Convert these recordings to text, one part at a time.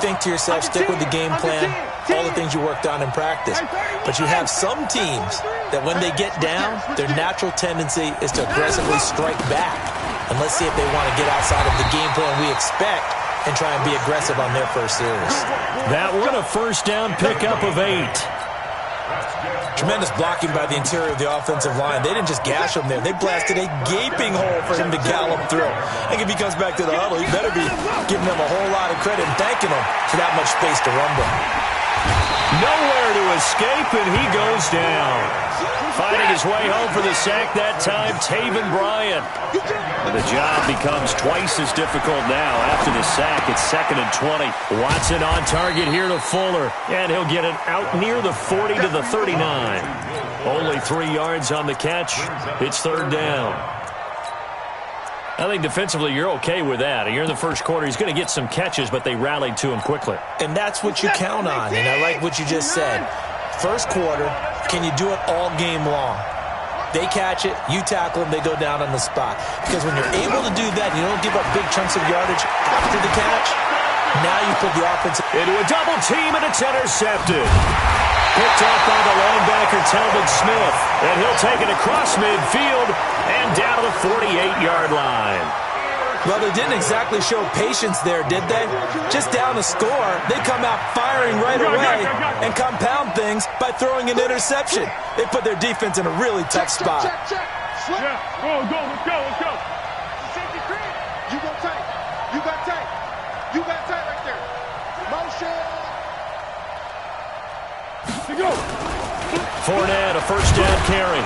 Think to yourself, stick with the game plan, all the things you worked on in practice. But you have some teams that when they get down, their natural tendency is to aggressively strike back. And let's see if they want to get outside of the game plan we expect and try and be aggressive on their first series. That one a first down pickup of 8. Tremendous blocking by the interior of the offensive line. They didn't just gash him there. They blasted a gaping hole for him to gallop through. I think if he comes back to the huddle, he better be giving them a whole lot of credit and thanking them for that much space to rumble. Nowhere to escape, and he goes down. Fighting his way home for the sack that time, Taven Bryan. And the job becomes twice as difficult now. After the sack, it's 2nd and 20. Watson on target here to Fuller. And he'll get it out near the 40 to the 39. Only 3 yards on the catch. It's 3rd down. I think defensively you're okay with that. Here in the first quarter, he's going to get some catches, but they rallied to him quickly. And that's what you count on, and I like what you just said. First quarter, can you do it all game long? They catch it, you tackle them, they go down on the spot. Because when you're able to do that, you don't give up big chunks of yardage after the catch, now you put the offense into a double team, and it's intercepted. Picked off by the linebacker, Telvin Smith. And he'll take it across midfield and down to the 48-yard line. Well, they didn't exactly show patience there, did they? Just down a score, they come out firing right away and compound things by throwing an interception. They put their defense in a really tough spot. Yeah, let's go. Safety cream. You go tight. You got tight right there. Motion. Go. Fournette, a first down carry.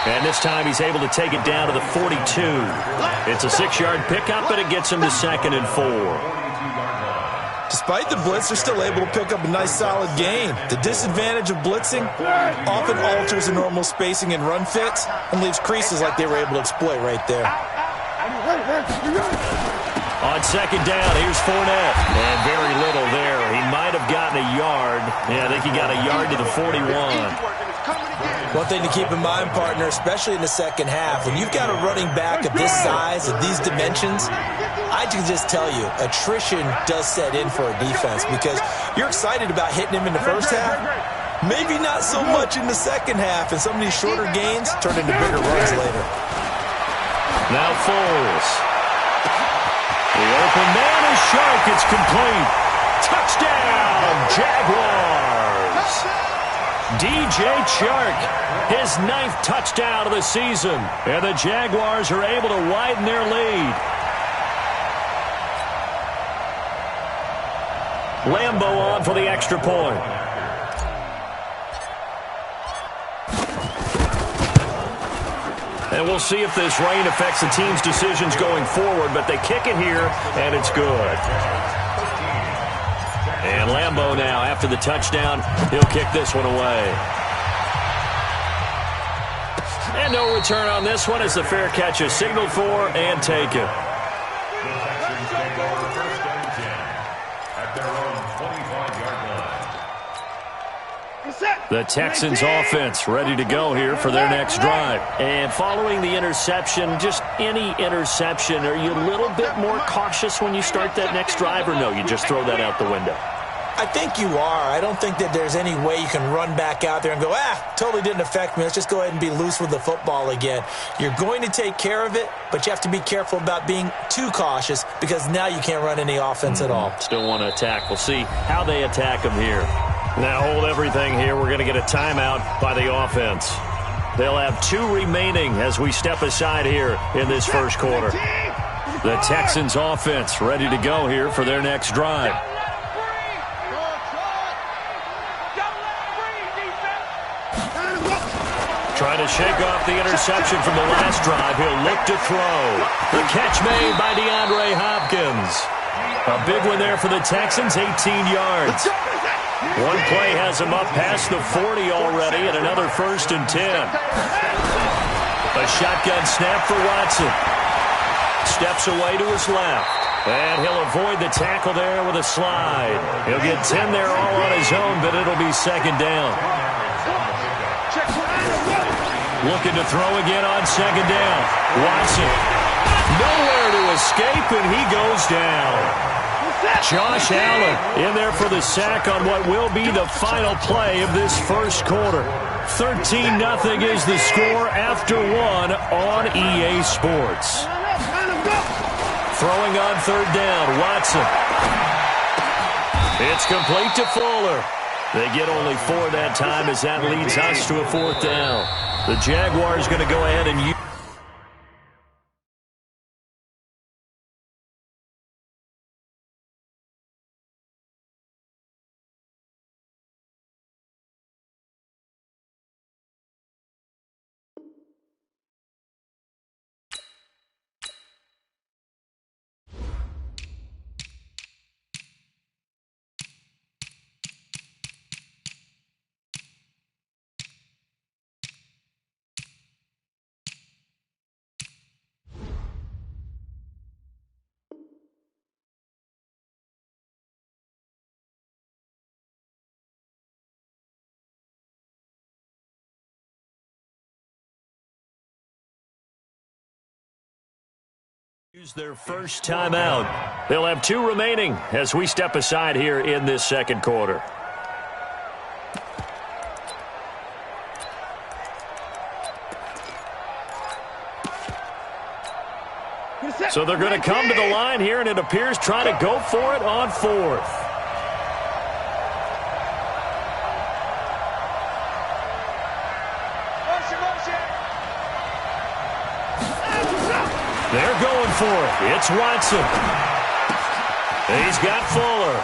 And this time he's able to take it down to the 42. It's a 6-yard pickup, and it gets him to 2nd and 4. Despite the blitz, they're still able to pick up a nice, solid gain. The disadvantage of blitzing often alters the normal spacing and run fits and leaves creases like they were able to exploit right there. On 2nd down, here's Fournette. And very little there. He might have gotten a yard. Yeah, I think he got a yard to the 41. One thing to keep in mind, partner, especially in the second half, when you've got a running back of this size, of these dimensions, I can just tell you, attrition does set in for a defense because you're excited about hitting him in the first half, maybe not so much in the second half, and some of these shorter gains turn into bigger runs later. Now Foles. The open man is Shark. It's complete. Touchdown, Jaguars. DJ Chark, his 9th touchdown of the season. And the Jaguars are able to widen their lead. Lambo on for the extra point. And we'll see if this rain affects the team's decisions going forward, but they kick it here, and it's good. And Lambo now, after the touchdown, he'll kick this one away. And no return on this one as the fair catch is signaled for and taken. The Texans offense ready to go here for their next drive. And following the interception, just any interception, are you a little bit more cautious when you start that next drive, or no, you just throw that out the window? I think you are. I don't think that there's any way you can run back out there and go, totally didn't affect me. Let's just go ahead and be loose with the football again. You're going to take care of it, but you have to be careful about being too cautious because now you can't run any offense at all. Still want to attack. We'll see how they attack him here. Now hold everything here. We're going to get a timeout by the offense. They'll have 2 remaining as we step aside here in this first quarter. The Texans offense ready to go here for their next drive. Trying to shake off the interception from the last drive. He'll look to throw. The catch made by DeAndre Hopkins. A big one there for the Texans, 18 yards. One play has him up past the 40 already, and another 1st and 10. A shotgun snap for Watson. Steps away to his left. And he'll avoid the tackle there with a slide. He'll get 10 there all on his own, but it'll be 2nd down. Looking to throw again on 2nd down. Watson. Nowhere to escape, and he goes down. Josh Allen in there for the sack on what will be the final play of this first quarter. 13-0 is the score after one on EA Sports. Throwing on third down, Watson. It's complete to Fuller. They get only 4 that time as that leads us to a fourth down. The Jaguars going to go ahead and use their first timeout. They'll have 2 remaining as we step aside here in this second quarter. So they're going to come to the line here, and it appears try to go for it on fourth. They're going for it. It's Watson. He's got Fuller.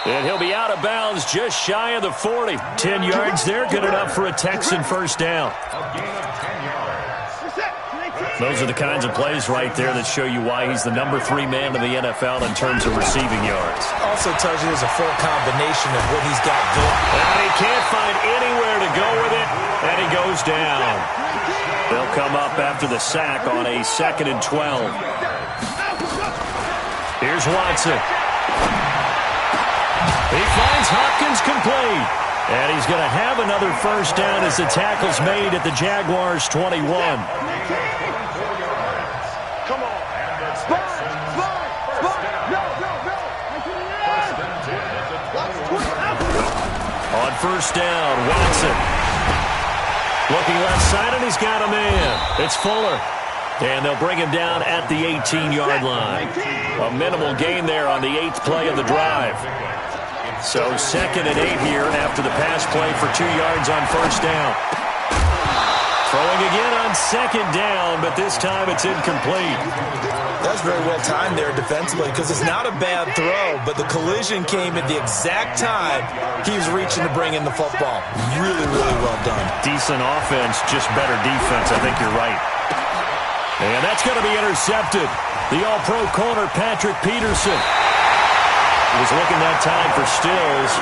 And he'll be out of bounds just shy of the 40. 10 yards there, good enough for a Texan first down. Those are the kinds of plays right there that show you why he's the number 3 man in the NFL in terms of receiving yards. Also tells you there's a full combination of what he's got going. And he can't find anywhere to go with it, and he goes down. They'll come up after the sack on a 2nd and 12. Here's Watson. He finds Hopkins complete. And he's going to have another first down as the tackle's made at the Jaguars' 21. On first down, Watson. Looking left side, and he's got a man. It's Fuller. And they'll bring him down at the 18-yard line. A minimal gain there on the 8th play of the drive. So 2nd and 8 here after the pass play for 2 yards on first down. Throwing again on 2nd down, but this time it's incomplete. That's very well timed there defensively because it's not a bad throw, but the collision came at the exact time he was reaching to bring in the football. Really, really well done. Decent offense, just better defense. I think you're right. And that's going to be intercepted. The all-pro corner, Patrick Peterson. He was looking that time for Stills.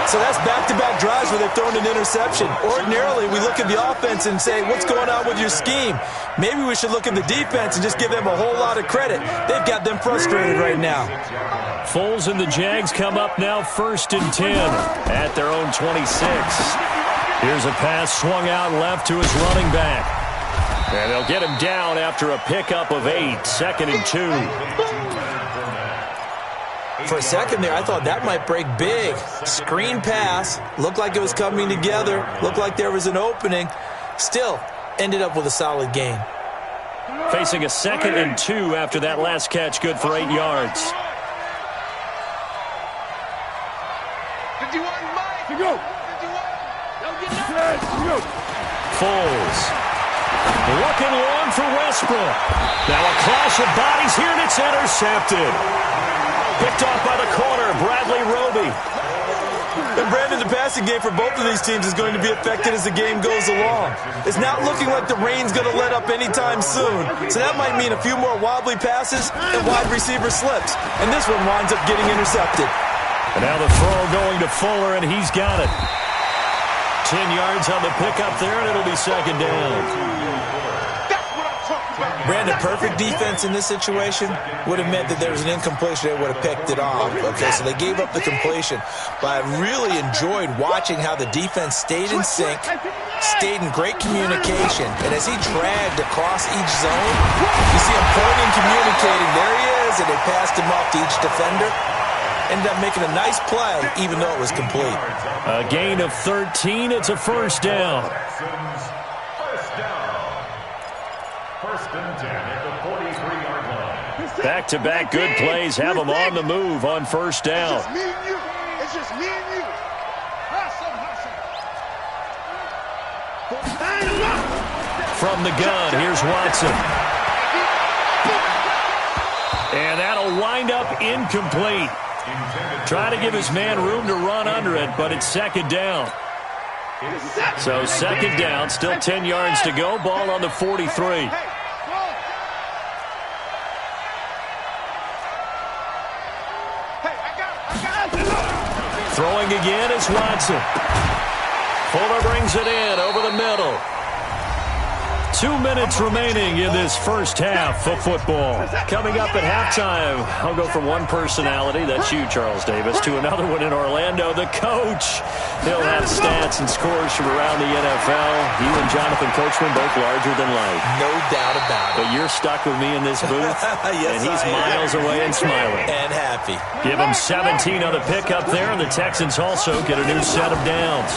So that's back-to-back drives where they've thrown an interception. Ordinarily, we look at the offense and say, what's going on with your scheme? Maybe we should look at the defense and just give them a whole lot of credit. They've got them frustrated right now. Foles and the Jags come up now 1st and 10 at their own 26. Here's a pass swung out left to his running back. And they'll get him down after a pickup of 8, 2nd and 2. For a second there, I thought that might break big. Screen pass. Looked like it was coming together. Looked like there was an opening. Still, ended up with a solid gain. Facing a 2nd and 2 after that last catch, good for 8 yards. Foles. Looking long for Westbrook. Now a clash of bodies here, and it's intercepted. Picked off by the corner, Bradley Roby. And Brandon, the passing game for both of these teams is going to be affected as the game goes along. It's not looking like the rain's going to let up anytime soon. So that might mean a few more wobbly passes and wide receiver slips. And this one winds up getting intercepted. And now the throw going to Fuller, and he's got it. 10 yards on the pickup there, and it'll be 2nd down. Brandon, perfect defense in this situation would have meant that there was an incompletion. They would have picked it off. Okay, so they gave up the completion. But I really enjoyed watching how the defense stayed in sync, stayed in great communication. And as he dragged across each zone, you see him pointing, communicating. There he is, and they passed him off to each defender. Ended up making a nice play, even though it was complete. A gain of 13. It's a first down. First and 10 at the 43-yard line. Back-to-back good plays have them on the move on first down. It's just me and you. It's just me and you. From the gun, here's Watson. And that'll wind up incomplete. Try to give his man room to run under it, but it's second down. So second down, still 10 yards to go. Ball on the 43. Throwing again is Watson. Fuller brings it in over the middle. 2 minutes remaining in this first half of football. Coming up at halftime, I'll go from one personality, that's you, Charles Davis, to another one in Orlando, the coach. He'll have stats and scores from around the NFL. You and Jonathan Coachman both larger than life. No doubt about it. But you're stuck with me in this booth, yes, and he's miles away and smiling. And happy. Give him 17 on the pickup there, and the Texans also get a new set of downs.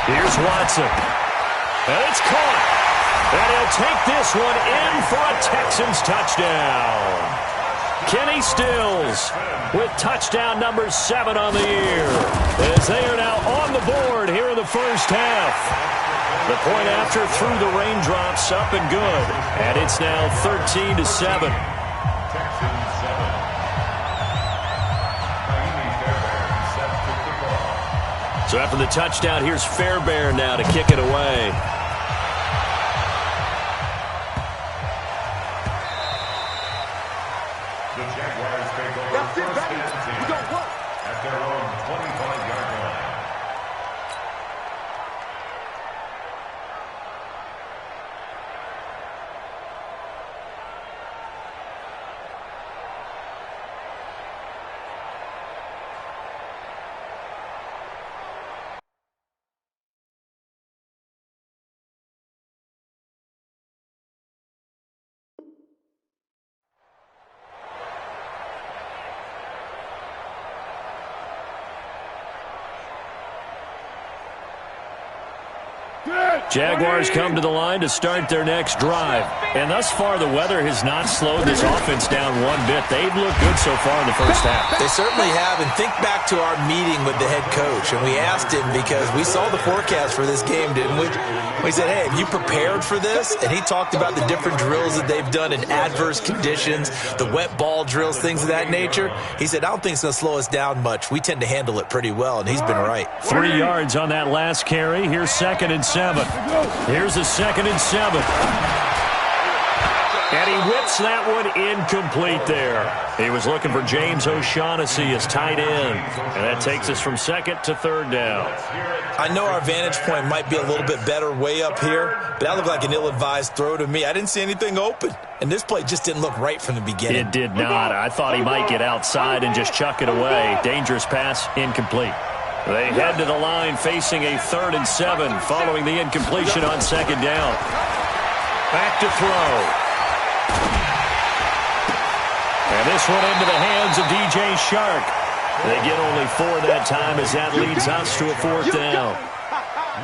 Here's Watson. And it's caught. And he'll take this one in for a Texans touchdown. Kenny Stills with touchdown number 7 on the year, as they are now on the board here in the first half. The point after through the raindrops, up and good. And it's now 13-7. So after the touchdown, here's Fairbairn now to kick it away. The Jaguars take over first and 10 at their own 25-yard line. Jaguars come to the line to start their next drive. And thus far, the weather has not slowed this offense down one bit. They've looked good so far in the first half. They certainly have. And think back to our meeting with the head coach. And we asked him, because we saw the forecast for this game, didn't we? We said, hey, have you prepared for this? And he talked about the different drills that they've done in adverse conditions, the wet ball drills, things of that nature. He said, I don't think it's going to slow us down much. We tend to handle it pretty well, and he's been right. 3 yards on that last carry. Here's 2nd and 7. Here's a 2nd and 7. And he whips that one incomplete there. He was looking for James O'Shaughnessy as tight end. And that takes us from 2nd to 3rd down. I know our vantage point might be a little bit better way up here, but that looked like an ill-advised throw to me. I didn't see anything open. And this play just didn't look right from the beginning. It did not. I thought he might get outside and just chuck it away. Dangerous pass, incomplete. They head to the line facing a 3rd and 7 following the incompletion on 2nd down. Back to throw. And this one into the hands of DJ Shark. They get only 4 that time as that leads us to a 4th down.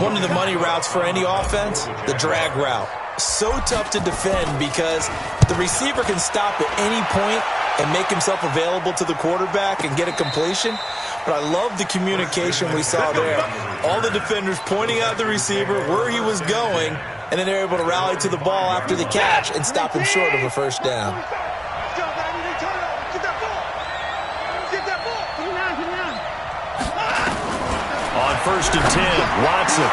One of the money routes for any offense, the drag route. So tough to defend because the receiver can stop at any point and make himself available to the quarterback and get a completion. But I love the communication we saw there. All the defenders pointing out the receiver, where he was going, and then they're able to rally to the ball after the catch and stop him short of a first down. On 1st and 10, Watson.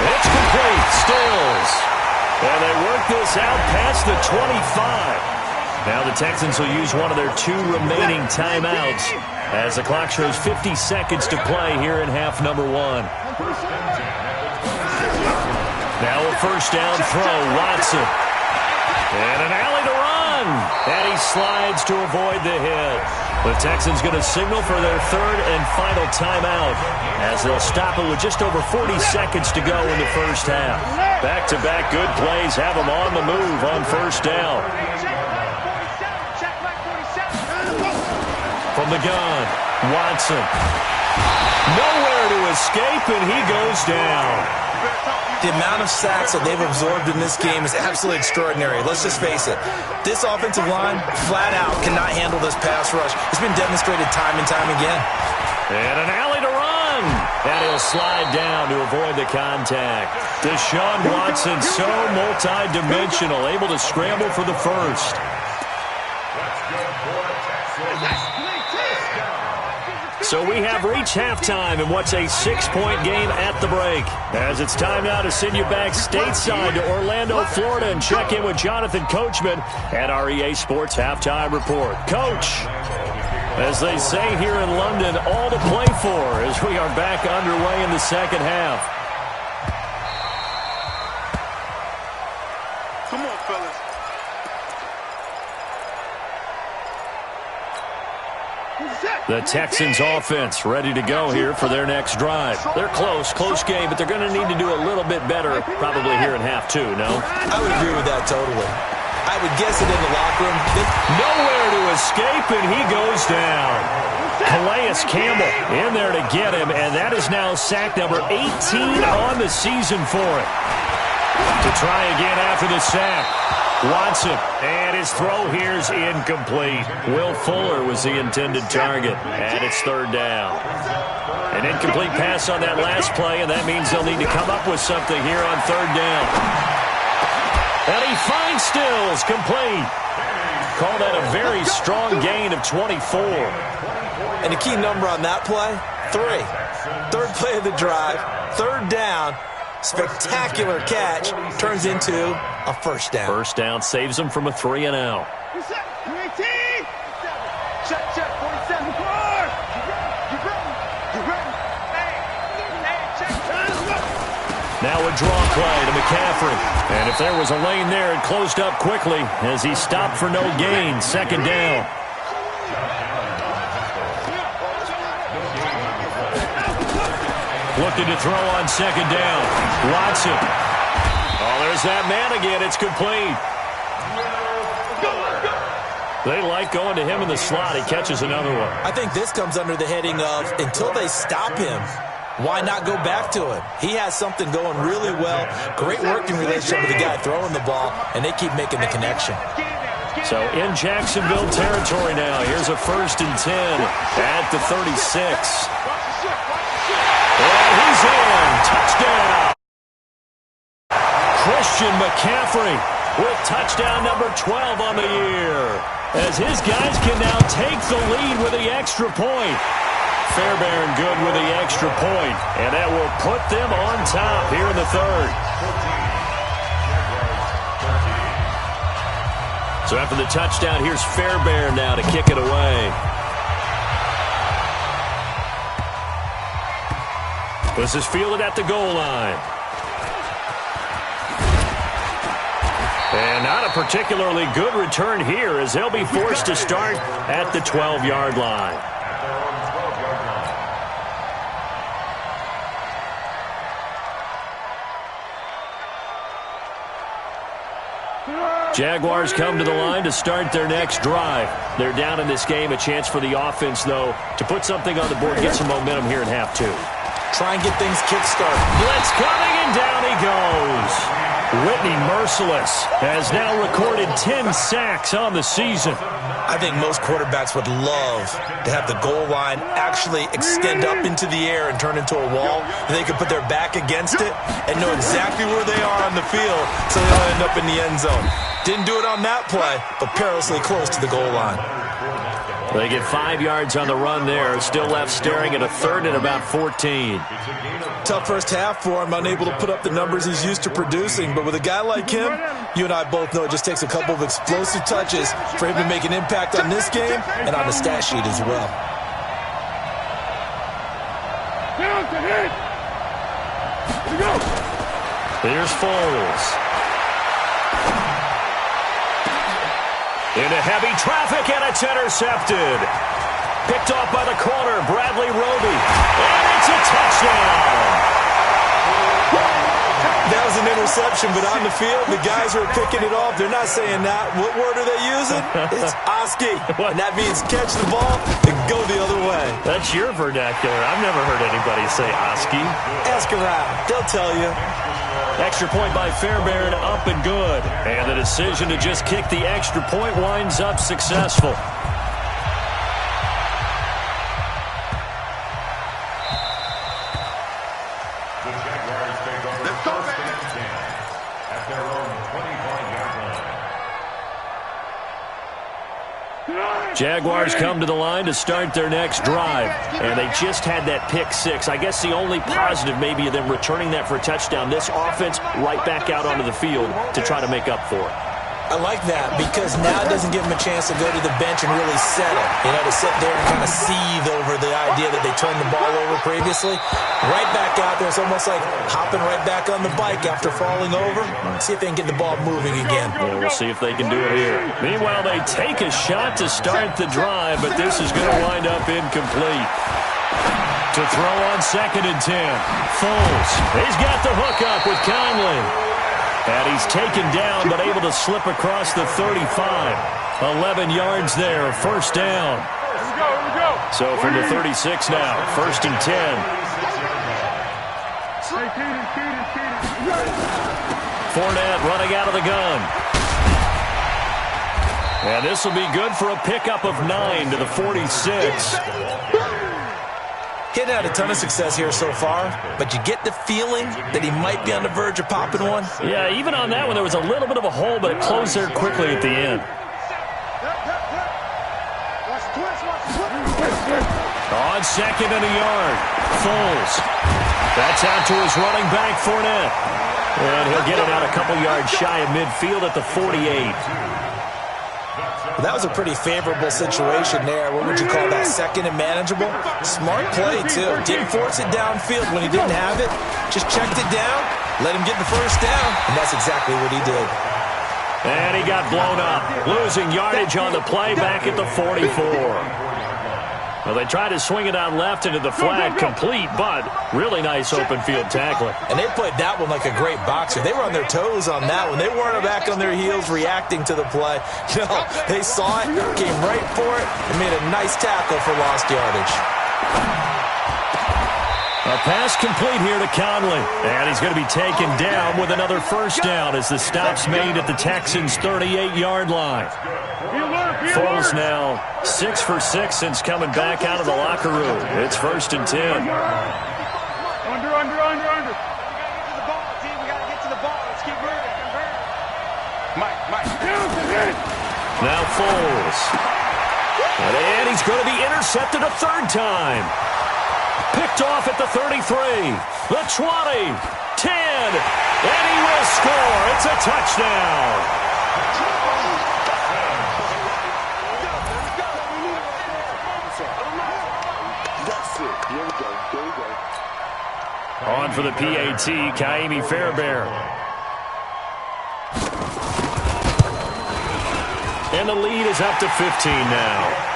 It's complete. Stills. And they work this out past the 25. Now the Texans will use one of their 2 remaining timeouts as the clock shows 50 seconds to play here in half number 1. Now a first down throw, Watson. And an alley to run. And he slides to avoid the hit. The Texans going to signal for their 3rd and final timeout as they'll stop it with just over 40 seconds to go in the first half. Back-to-back good plays have them on the move on first down. From from the gun. Watson. Nowhere to escape, and he goes down. The amount of sacks that they've absorbed in this game is absolutely extraordinary. Let's just face it. This offensive line, flat out, cannot handle this pass rush. It's been demonstrated time and time again. And an alley to run. And he'll slide down to avoid the contact. Deshaun Watson, so multi-dimensional, able to scramble for the first. So we have reached halftime in what's a 6-point game at the break. As it's time now to send you back stateside to Orlando, Florida, and check in with Jonathan Coachman at our EA Sports Halftime Report. Coach, as they say here in London, all to play for as we are back underway in the second half. Come on, fellas. The Texans offense ready to go here for their next drive. They're close game, but they're going to need to do a little bit better probably here in half two, no? I would agree with that totally. I would guess it in the locker room. Nowhere to escape, and he goes down. Calais Campbell in there to get him, and that is now sack number 18 on the season for him. To try again after the sack. Watson, and his throw here is incomplete. Will Fuller was the intended target, and it's third down. An incomplete pass on that last play, and that means they'll need to come up with something here on third down. And he finds Stills, complete. Call that a very strong gain of 24. And the key number on that play, 3. Third play of the drive, third down. Spectacular catch turns into a first down. First down saves them from a 3-and-out. Check, 47. Now a draw play to McCaffrey. And if there was a lane there, it closed up quickly as he stopped for no gain. Second down. Looking to throw on second down. Watson. Oh, there's that man again. It's complete. They like going to him in the slot. He catches another one. I think this comes under the heading of until they stop him, why not go back to him? He has something going really well. Great working relationship with the guy throwing the ball, and they keep making the connection. So in Jacksonville territory now. Here's a 1st and 10 at the 36. And he's in. Touchdown. Christian McCaffrey with touchdown number 12 on the year. As his guys can now take the lead with the extra point. Fairbairn good with the extra point. And that will put them on top here in the third. So after the touchdown, here's Fairbairn now to kick it away. This is fielded at the goal line. And not a particularly good return here as they'll be forced to start at the 12-yard line. Jaguars come to the line to start their next drive. They're down in this game. A chance for the offense, though, to put something on the board, get some momentum here in half two. Try and get things kick-started. Blitz coming, and down he goes. Whitney Merciless has now recorded 10 sacks on the season. I think most quarterbacks would love to have the goal line actually extend up into the air and turn into a wall, and they can put their back against it and know exactly where they are on the field so they don't end up in the end zone. Didn't do it on that play, but perilously close to the goal line. They get 5 yards on the run there. Still left staring at a third and about 14. Tough first half for him, unable to put up the numbers he's used to producing. But with a guy like him, you and I both know it just takes a couple of explosive touches for him to make an impact on this game and on the stat sheet as well. Here's Foles. Into heavy traffic, and it's intercepted. Picked off by the corner, Bradley Roby. And it's a touchdown. That was an reception, but on the field, the guys who are picking it off, they're not saying that. What word are they using? It's Oski. And that means catch the ball and go the other way. That's your vernacular. I've never heard anybody say Oski. Ask around. They'll tell you. Extra point by Fairbairn, up and good. And the decision to just kick the extra point winds up successful. Jaguars come to the line to start their next drive, and they just had that pick six. I guess the only positive maybe of them returning that for a touchdown. This offense right back out onto the field to try to make up for it. I like that because now it doesn't give them a chance to go to the bench and really settle. You know, to sit there and kind of seethe over the idea that they turned the ball over previously. Right back out there. It's almost like hopping right back on the bike after falling over. See if they can get the ball moving again. Well, we'll see if they can do it here. Meanwhile, they take a shot to start the drive, but this is going to wind up incomplete. To throw on 2nd and 10. Foles. He's got the hookup with Conley. And he's taken down, but able to slip across the 35. 11 yards there, first down. Here we go. So from the 36 now, 1st and 10. Fournette running out of the gun. And this will be good for a pickup of 9 to the 46. He hadn't had a ton of success here so far, but you get the feeling that he might be on the verge of popping one. Yeah, even on that one, there was a little bit of a hole, but it closed there quickly at the end. On 2nd and a yard, Foles. That's out to his running back, Fournette. And he'll get it out a couple yards shy of midfield at the 48. That was a pretty favorable situation there. What would you call that? 2nd and manageable? Smart play, too. Didn't force it downfield when he didn't have it. Just checked it down, let him get the first down, and that's exactly what he did. And he got blown up. Losing yardage on the play back at the 44. Well, they tried to swing it out left into the flat, complete, but really nice open field tackling. And they played that one like a great boxer. They were on their toes on that one. They weren't back on their heels reacting to the play. No, they saw it, came right for it, and made a nice tackle for lost yardage. A pass complete here to Conley. And he's going to be taken down with another first down as the stop's made at the Texans' 38-yard line. Foles now 6 for 6 since coming back out of the locker room. It's 1st and 10. Under. Now Foles. And he's going to be intercepted a 3rd time. Picked off at the 33, the 20, 10, and he will score. It's a touchdown. On for the PAT, Kaimi Fairbairn. And the lead is up to 15 now.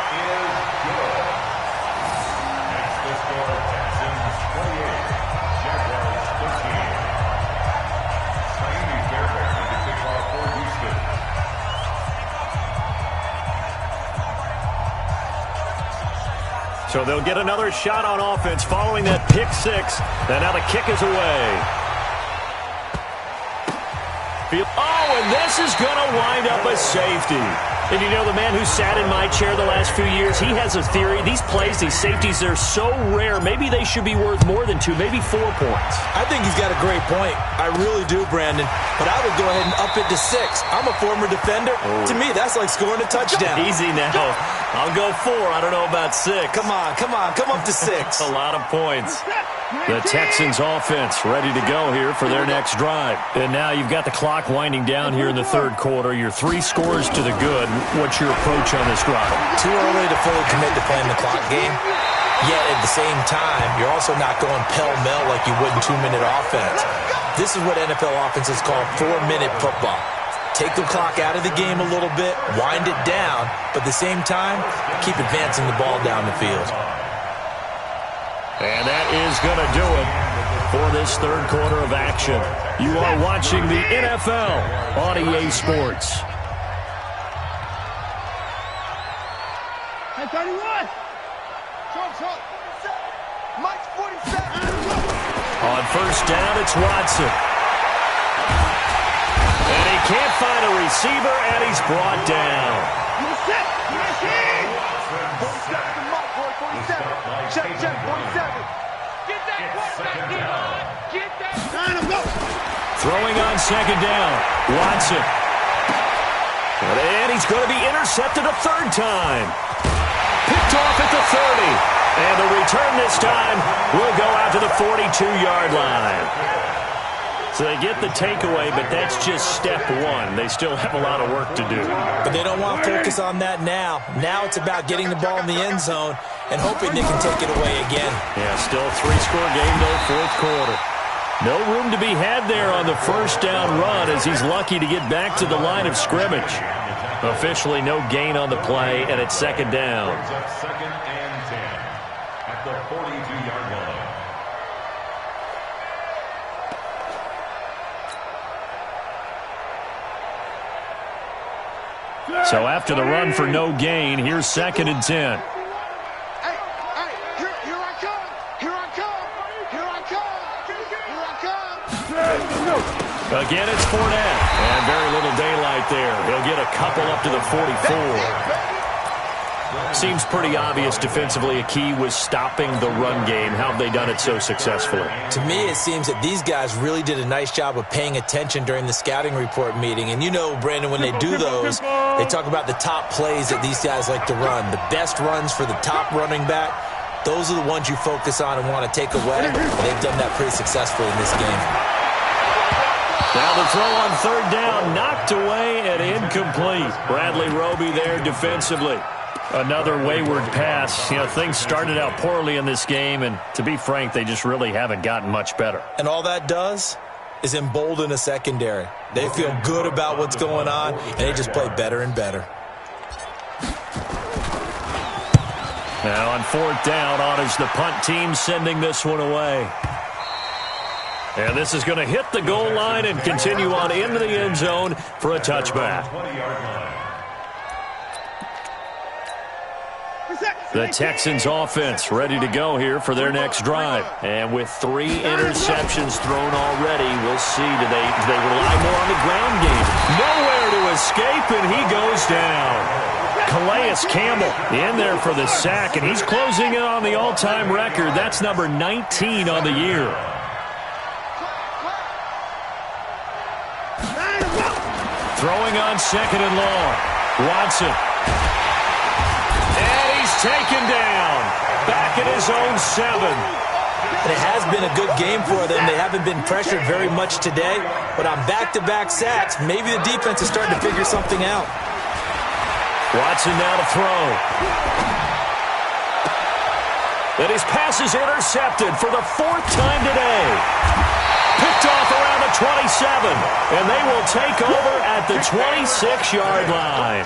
So they'll get another shot on offense following that pick six. And now the kick is away. Oh, and this is going to wind up a safety. And you know, the man who sat in my chair the last few years, he has a theory. These plays, these safeties, they're so rare. Maybe they should be worth more than 2, maybe 4 points. I think he's got a great point. I really do, Brandon. But I would go ahead and up it to 6. I'm a former defender. Oh. To me, that's like scoring a touchdown. Easy now. I'll go 4. I don't know about 6. Come on. Come up to 6. A lot of points. The Texans offense ready to go here for their next drive. And now you've got the clock winding down here in the 3rd quarter. You're 3 scores to the good. What's your approach on this drive? Too early to fully commit to playing the clock game. Yet at the same time, you're also not going pell-mell like you would in 2-minute offense. This is what NFL offenses call 4-minute football. Take the clock out of the game a little bit, wind it down, but at the same time, keep advancing the ball down the field. And that is going to do it for this 3rd quarter of action. You are watching the NFL on EA Sports. Hey, 31. Mike's 47. On first down, it's Watson. And he can't find a receiver, and he's brought down. Check, 47. Get that quarterback down. Get that. Throwing on second down, Watson. And he's going to be intercepted a third time. Picked off at the 30. And the return this time will go out to the 42-yard line. So they get the takeaway, but that's just step one. They still have a lot of work to do. But they don't want to focus on that now. Now it's about getting the ball in the end zone and hoping they can take it away again. Yeah, still a three-score game, no fourth quarter. No room to be had there on the first down run as he's lucky to get back to the line of scrimmage. Officially no gain on the play, and it's second down. Second and 10 at the 42-yard line. So after the run for no gain, here's second and 10. Again, it's Fournette. And very little daylight there. He'll get a couple up to the 44. Seems pretty obvious defensively a key was stopping the run game. How have they done it so successfully? To me, it seems that these guys really did a nice job of paying attention during the scouting report meeting. And you know, Brandon, when they do those, they talk about the top plays that these guys like to run. The best runs for the top running back, those are the ones you focus on and want to take away. And they've done that pretty successfully in this game. Now the throw on third down, knocked away and incomplete. Bradley Roby there defensively. Another wayward pass. You know, things started out poorly in this game, and to be frank, they just really haven't gotten much better. And all that does is embolden a secondary. They feel good about what's going on, and they just play better and better. Now on fourth down, on is the punt team sending this one away. And this is going to hit the goal line and continue on into the end zone for a touchback. The Texans offense ready to go here for their next drive. And with 3 interceptions thrown already, we'll see, do they rely more on the ground game? Nowhere to escape, and he goes down. Calais Campbell in there for the sack, and he's closing in on the all-time record. That's number 19 on the year. Throwing on second and long. Watson. And he's taken down. Back at his own 7. And it has been a good game for them. They haven't been pressured very much today. But on back-to-back sacks, maybe the defense is starting to figure something out. Watson now to throw. And his pass is intercepted for the 4th time today. Picked off around the 27, and they will take over at the 26-yard line.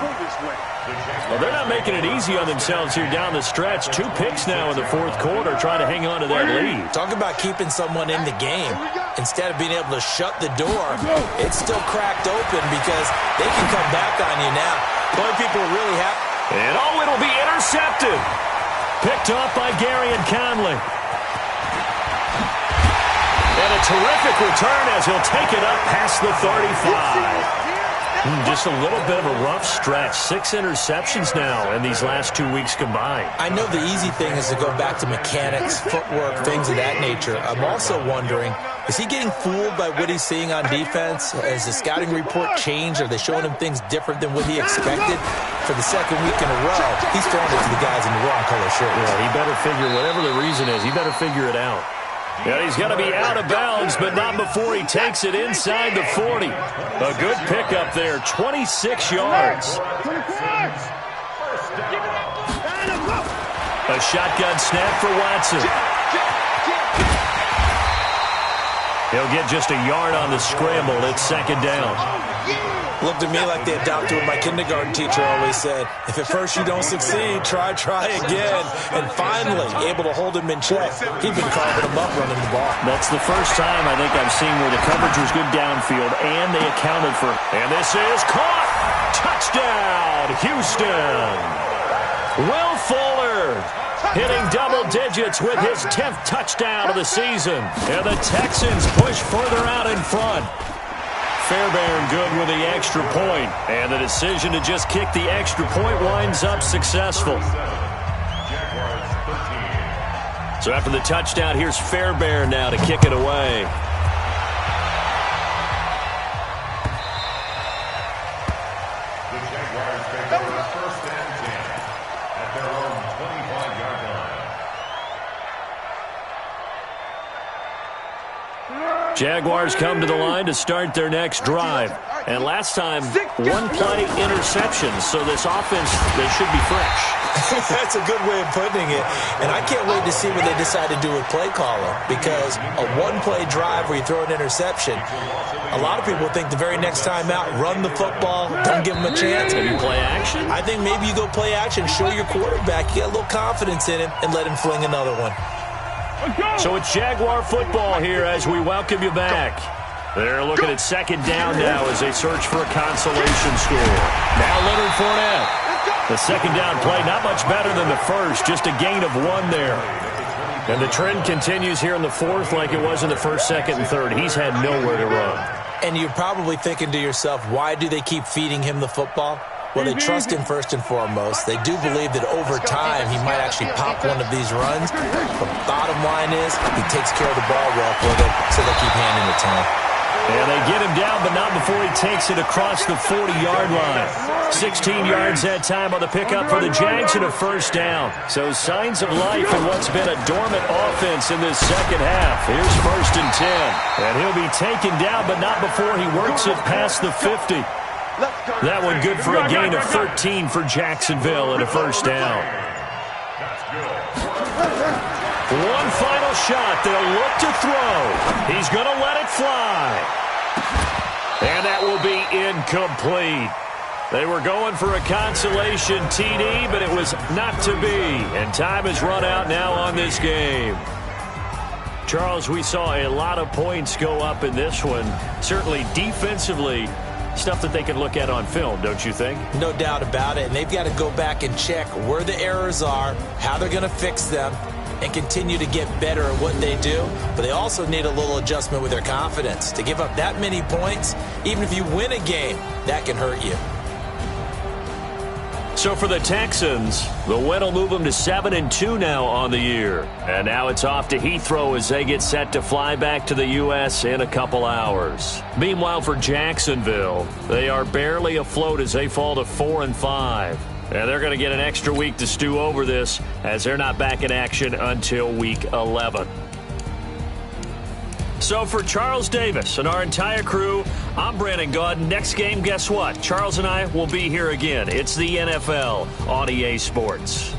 Well, they're not making it easy on themselves here down the stretch. 2 picks now in the 4th quarter, trying to hang on to that lead. Talk about keeping someone in the game. Instead of being able to shut the door, it's still cracked open because they can come back on you now. The only people who really have... And it'll be intercepted. Picked off by Gary and Conley. And a terrific return as he'll take it up past the 35. Just a little bit of a rough stretch. 6 interceptions now in these last 2 weeks combined. I know the easy thing is to go back to mechanics, footwork, things of that nature. I'm also wondering, is he getting fooled by what he's seeing on defense? Has the scouting report changed? Are they showing him things different than what he expected? For the 2nd week in a row, he's throwing it to the guys in the wrong color shirts. Yeah, he better figure, whatever the reason is, he better figure it out. Yeah, he's going to be out of bounds, but not before he takes it inside the 40. A good pickup there, 26 yards. A shotgun snap for Watson. He'll get just a yard on the scramble. It's second down. Looked to me like they adopted what my kindergarten teacher always said. If at first you don't succeed, try again. And finally, able to hold him in check. He'd been carving him up running the ball. That's the first time I think I've seen where the coverage was good downfield, and they accounted for. And this is caught. Touchdown, Houston. Will Fuller hitting double digits with his 10th touchdown of the season. And the Texans push further out in front. Fairbairn good with the extra point, and the decision to just kick the extra point winds up successful. So after the touchdown, here's Fairbairn now to kick it away. The Jaguars take over first and 10 at their own 25-yard line. Jaguars come to the line to start their next drive. And last time, one-play interceptions, so this offense, they should be fresh. That's a good way of putting it. And I can't wait to see what they decide to do with play calling, because a one-play drive where you throw an interception, a lot of people think the very next time out, run the football, don't give them a chance. Maybe play action? I think maybe you go play action, show your quarterback, you got a little confidence in him, and let him fling another one. So it's Jaguar football here as we welcome you back. They're looking at second down now as they search for a consolation score. Now Leonard Fournette. The second down play, not much better than the first, just a gain of 1 there. And the trend continues here in the fourth like it was in the first, second, and third. He's had nowhere to run. And you're probably thinking to yourself, why do they keep feeding him the football? Well, they trust him first and foremost. They do believe that over time he might actually pop one of these runs. The bottom line is he takes care of the ball well for them, so they keep handing it to him. And they get him down, but not before he takes it across the 40-yard line. 16 yards that time on the pickup for the Jags and a first down. So signs of life in what's been a dormant offense in this second half. Here's first and 10. And he'll be taken down, but not before he works it past the 50. That one good for a gain of 13 for Jacksonville and a first down. One final shot. They'll look to throw. He's going to let it fly. And that will be incomplete. They were going for a consolation TD, but it was not to be. And time has run out now on this game. Charles, we saw a lot of points go up in this one. Certainly defensively, stuff that they can look at on film, don't you think? No doubt about it. And they've got to go back and check where the errors are, how they're going to fix them, and continue to get better at what they do. But they also need a little adjustment with their confidence. To give up that many points, even if you win a game, that can hurt you. So for the Texans, the win will move them to 7-2 now on the year. And now it's off to Heathrow as they get set to fly back to the U.S. in a couple hours. Meanwhile, for Jacksonville, they are barely afloat as they fall to 4-5. And they're going to get an extra week to stew over this as they're not back in action until week 11. So for Charles Davis and our entire crew, I'm Brandon Gaudin. Next game, guess what? Charles and I will be here again. It's the NFL on EA Sports.